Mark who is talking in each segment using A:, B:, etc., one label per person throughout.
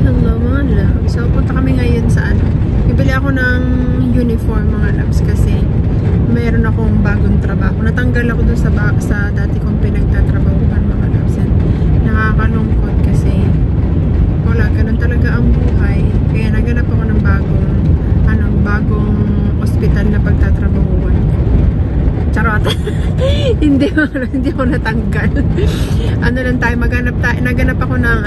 A: Hello mga loves. So punta kami ngayon sa bibili ako ng uniform mga loves kasi mayroon akong bagong trabaho. Natanggal ako dun sa dati kong pinagtatrabahuhan mga loves. And nakakalungkot kasi wala, ganun talaga ang buhay. Kaya naganap ako ng bagong ospital na pagtatrabahuhan. Charot. hindi ako natanggal. Naganap ako ng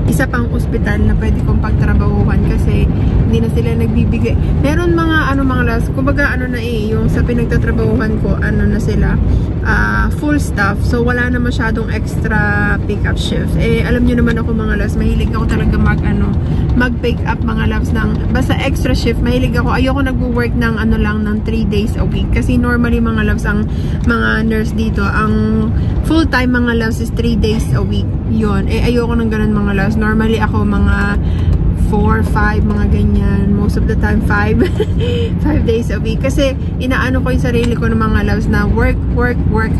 A: isa pang ospital na pwede kong pagtrabahuhan kasi hindi na sila nagbibigay. Meron mga loves, kumbaga yung sa pinagtatrabahuhan ko, na sila full staff. So wala na masyadong extra pick-up shift. Alam niyo naman ako mga loves, mahilig ako talaga mag-pick up mga loves ng basta extra shift. Mahilig ako. Ayoko nagwo-work ng ng 3 days a week kasi normally mga loves ang mga nurse dito, ang full-time mga loves is 3 days a week. Yun. Ayoko ng ganun mga loves. Normally ako mga 4, 5, mga ganyan. Most of the time 5 days a week. Kasi inaano ko yung sarili ko ng mga loves na work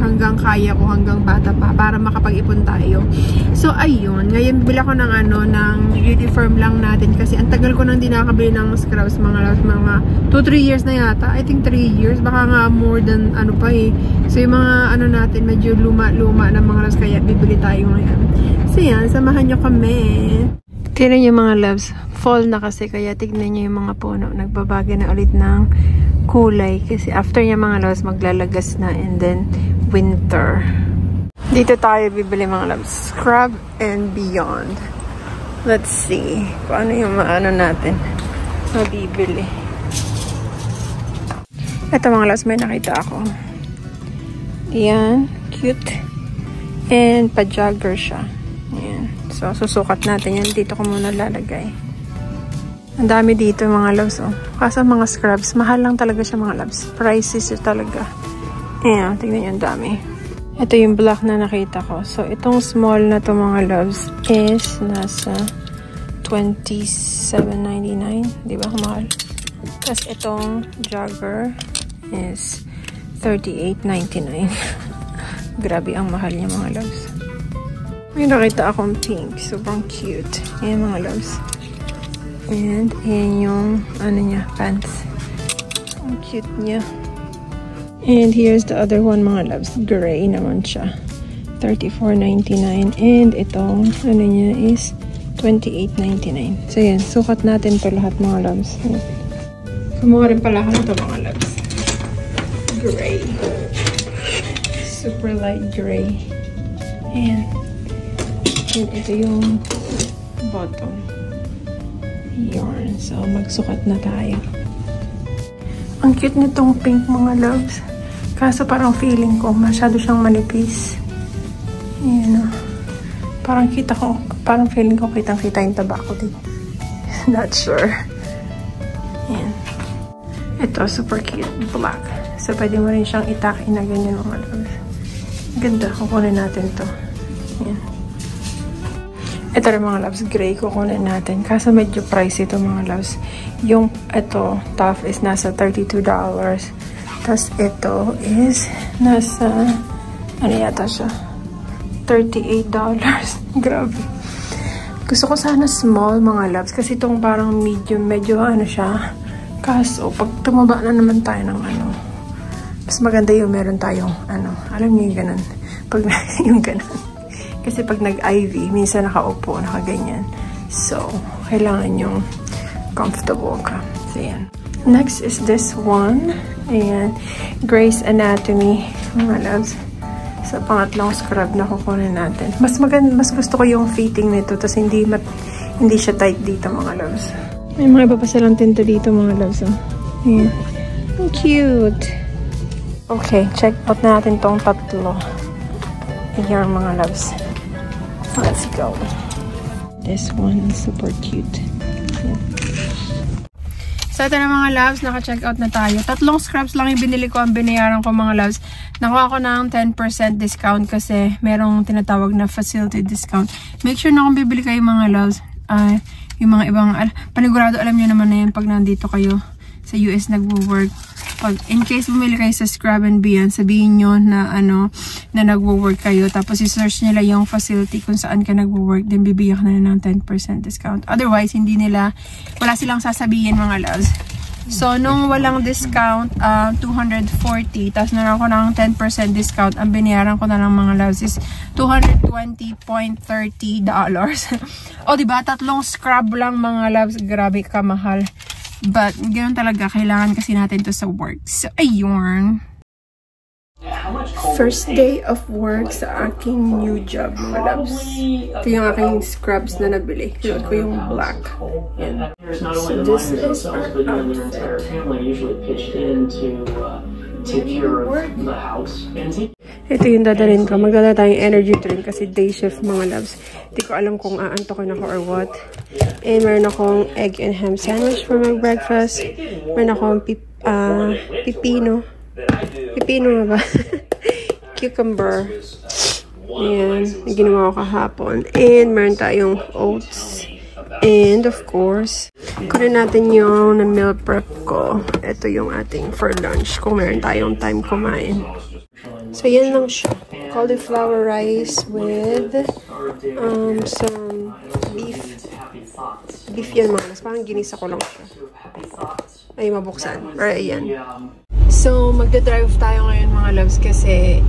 A: hanggang kaya ko, hanggang bata pa para makapag-ipon tayo. So ayun, ngayon bibili ako ng uniform lang natin kasi ang tagal ko nang di nakakabili ng scrubs mga loves, mga 2-3 years na yata. I think 3 years, baka nga more than pa eh. So yung mga natin medyo luma na mga loves, kaya bibili tayo ngayon. So yan, samahan nyo kami. Tignan nyo mga loves, fall na kasi kaya tignan nyo yung mga puno. Nagbabago na ulit ng kulay kasi after niya mga loves maglalagas na and then winter. Dito tayo bibili mga loves, Scrub and Beyond. Let's see kung ano yung natin mabibili. Ito mga loves, may nakita ako. Ayan, cute. And pa-jogger siya. Ayan. So, susukat natin yan. Dito ko muna lalagay. Ang dami dito mga loves. Oh. Kasi mga scrubs, mahal lang talaga siya mga loves. Prices siya talaga. Ayan, tignan nyo ang dami. Ito yung black na nakita ko. So, itong small na to mga loves is nasa $27.99. Diba? Mahal. Tapos itong jogger is $38.99. Grabe ang mahal niya mga loves. May nakita akong pink. Sobrang cute. Ayan mga loves. And ayan yung niya, pants. Ang cute niya. And here's the other one mga loves. Gray naman siya. $34.99. And itong niya is $28.99. So yan, sukat natin to lahat mga loves. Kumuha rin pala ako nito mga loves. Gray. Super light gray. Ayan. And ito yung bottom. Yarn. So, magsukat na tayo. Ang cute nitong pink mga loves. Kaso parang feeling ko, masyado siyang manipis. Ayan o. Parang feeling ko kitang-kita yung tabako dito. Not sure. Ayan. Ito, super cute. Black. So, pwede mo rin siyang itake na ganyan mga loves. Ganda. Kukunin natin to. Ayan. Ito rin mga loves, gray, kukunin natin. Kaso medyo pricey ito mga loves. Yung ito, top is nasa $32. Tapos ito is nasa, yata siya? $38. Grabe. Gusto ko sana small mga loves. Kasi itong parang medium, medyo siya. Kaso, pag tumaba na naman tayo ng mas maganda yung meron tayong alam niyo yung ganun. Pag yung ganun. Kasi pag nag-IV, minsan nakaupo, nakaganyan. So, kailangan yung comfortable ka. So, yan. Next is this one. Ayan. Grey's Anatomy. Mga loves. So, pangatlong scrub na kukunin natin. Mas gusto ko yung fitting nito. Tapos, hindi siya tight dito, mga loves. May mga iba pa silang tinta dito, mga loves. Oh. Ayan. Ang cute. Okay, check out natin tong tatlo. Ayan, mga loves. Let's go. This one is super cute. Yeah. So, ito na mga loves. Naka-check out na tayo. 3 scrubs lang yung binili ko. Ang binayaran ko mga loves. Nakuha ko ng 10% discount kasi merong tinatawag na facility discount. Make sure na kung bibili kayo mga loves. Yung mga ibang, panigurado alam nyo naman na yan pag nandito kayo sa US nagwo-work. pag in case bumili kayo sa Scrub and Beyond, sabihin nyo na na nagwo-work kayo, tapos i-search nila yung facility kung saan ka nagwo-work, then bibigyan ka na ng 10% discount. Otherwise, wala silang sasabihin mga loves. So, nung walang discount, 240, tapos na ako ng 10% discount, ang binayaran ko na ng mga loves is $220.30. O, diba? 3 scrub lang mga loves. Grabe kamahal. But, ganoon talaga. Kailangan kasi natin to sa work. So, ayun. First day of work sa aking new job, mga loves. Ito yung aking scrubs na nabili. Look ko yung black. Yan. So this is our outfit. Ito yung dadalhin ko. Magdala tayong energy drink kasi day shift, mga loves. Hindi ko alam kung aantokin ako or what. And meron akong egg and ham sandwich for my breakfast. Meron akong pipino. Pipino nga ba? Cucumber. Ayan. Ginawa ko kahapon. And meron tayong oats. And of course, kunin natin yung meal prep ko. Ito yung ating for lunch kung meron tayong time kumain. So yan lang siya. Cauliflower rice with some beef. Beef yan mga. Parang ginisa ko lang siya. Ay, mabuksan. Or ayan. So, magdadrive tayo ngayon mga loves kasi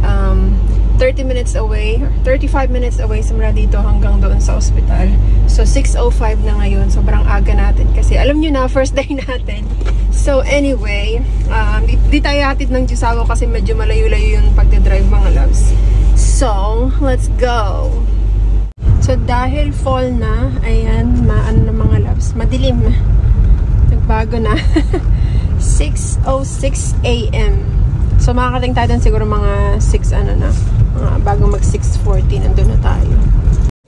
A: 30 minutes away, 35 minutes away simula dito hanggang doon sa ospital. So, 6:05 na ngayon. Sobrang aga natin kasi alam nyo na, first day natin. So, anyway, di tayo hatid ng Diosao kasi medyo malayo-layo yung pagdadrive mga loves. So, let's go! So, dahil fall na, ayan, maano na mga loves, madilim. Nagbago na. 6:06 AM. So, makakating tayo doon siguro mga 6, bago mag 6:40, nandun na tayo.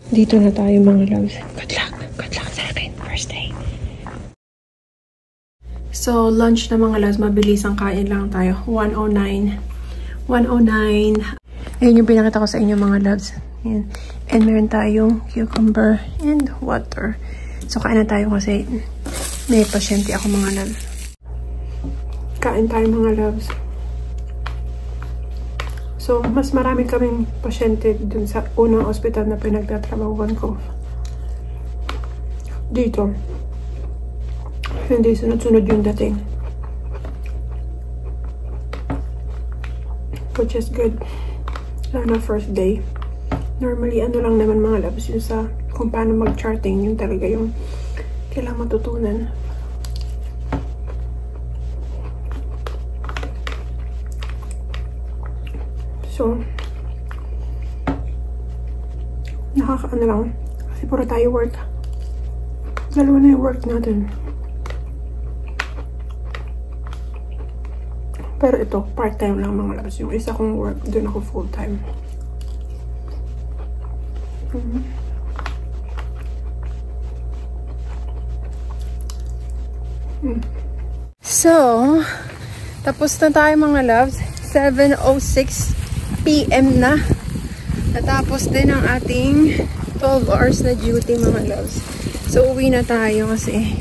A: Dito na tayo mga loves. Good luck. Good luck sa akin. First day. So, lunch na mga loves. Mabilis ang kain lang tayo. 1:09. 1:09. Ayan yung pinakita ko sa inyo mga loves. Ayan. And meron tayong cucumber and water. So, kain na tayo kasi may pasyente ako mga loves. Kain tayo mga loves. So, mas marami kaming pasyente dun sa unang ospital na pinagtatrabahuan ko. Dito. Hindi sunod-sunod yung dating. Which is good. Lalo na first day. Normally, ano lang naman mga loves, yung sa kung paano mag-charting, yung talaga yung kailangan matutunan. So, nakakaano lang. Kasi puro tayo work. Dalawa na yung work natin. Pero ito, part-time lang mga labas. Yung isa kong work, doon ako full-time. So, tapos na tayo mga loves. 7:06 PM na. Natapos din ang ating 12 hours na duty mga loves. So, uwi na tayo kasi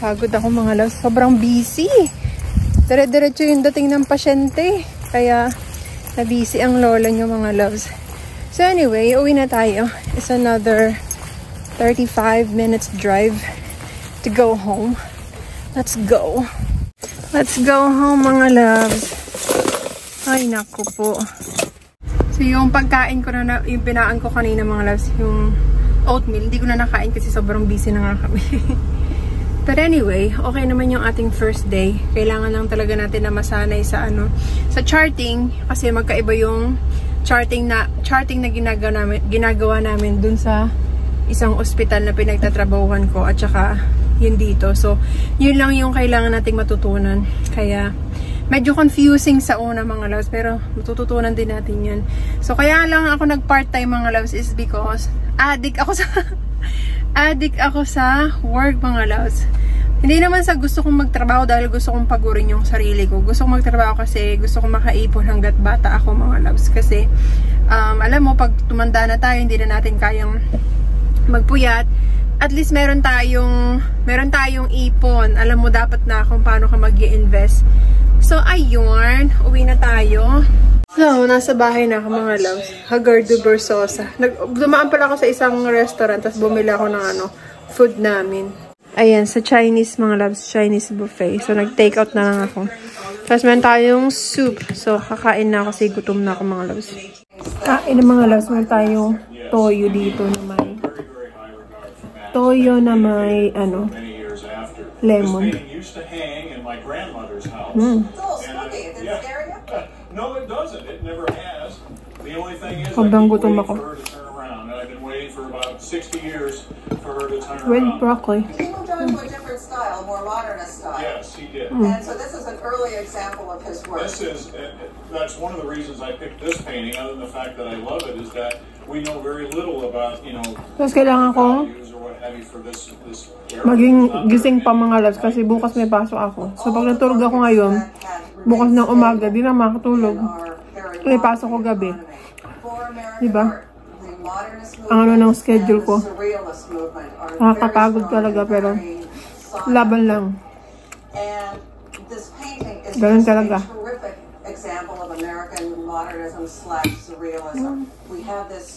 A: pagod ako mga loves. Sobrang busy. Dire-diretso yung dating ng pasyente. Kaya, na-busy ang lola nyo mga loves. So, anyway, uwi na tayo. It's another 35 minutes drive to go home. Let's go. Let's go home mga loves. Ay, naku po. So, yung pagkain ko na, yung pinaan ko kanina mga loves, yung oatmeal, hindi ko na nakain kasi sobrang busy na nga kami. But anyway, okay naman yung ating first day. Kailangan lang talaga natin na masanay sa sa charting kasi magkaiba yung charting na ginagawa namin dun sa isang ospital na pinagtatrabahuhan ko at saka yun dito. So, yun lang yung kailangan nating matutunan. Kaya, medyo confusing sa una mga loves, pero matututunan din natin yun. So, kaya lang ako nag-part-time mga loves is because addict ako sa work mga loves. Hindi naman sa gusto kong magtrabaho dahil gusto kong pagurin yung sarili ko. Gusto kong magtrabaho kasi gusto kong makaipon hanggat bata ako mga loves. Kasi, alam mo, pag tumanda na tayo, hindi na natin kayang magpuyat. at least meron tayong ipon. Alam mo dapat na kung paano ka mag-i-invest. So, ayun. Uwi na tayo. So, nasa bahay na ako mga loves. Hagardo Versosa. Dumaan pala ako sa isang restaurant, tapos bumili ako ng food namin. Ayan, sa Chinese mga loves, Chinese buffet. So, nag-take out na lang ako. Tapos meron tayong soup. So, kakain na ako kasi gutom na ako mga loves. Kain na mga loves. Meron tayong toyo dito na may lemon. Sobrang gutom ako. With broccoli.
B: He moved on to a different style, more modernist style. Yes, he did. And so this is an early example of his work. That's one of the reasons I picked this painting, other than the fact that I love it, is that we know very little about,
A: Tapos kailangan ko maging gising pa mga loves kasi bukas may pasok ako. So pag natulog ako ngayon, bukas ng umaga, di na makatulog. May pasok ko gabi. Diba? Ang ng schedule ko. Nakakapagod talaga pero laban lang. Ganun talaga.
B: Example of American modernism/surrealism. We have this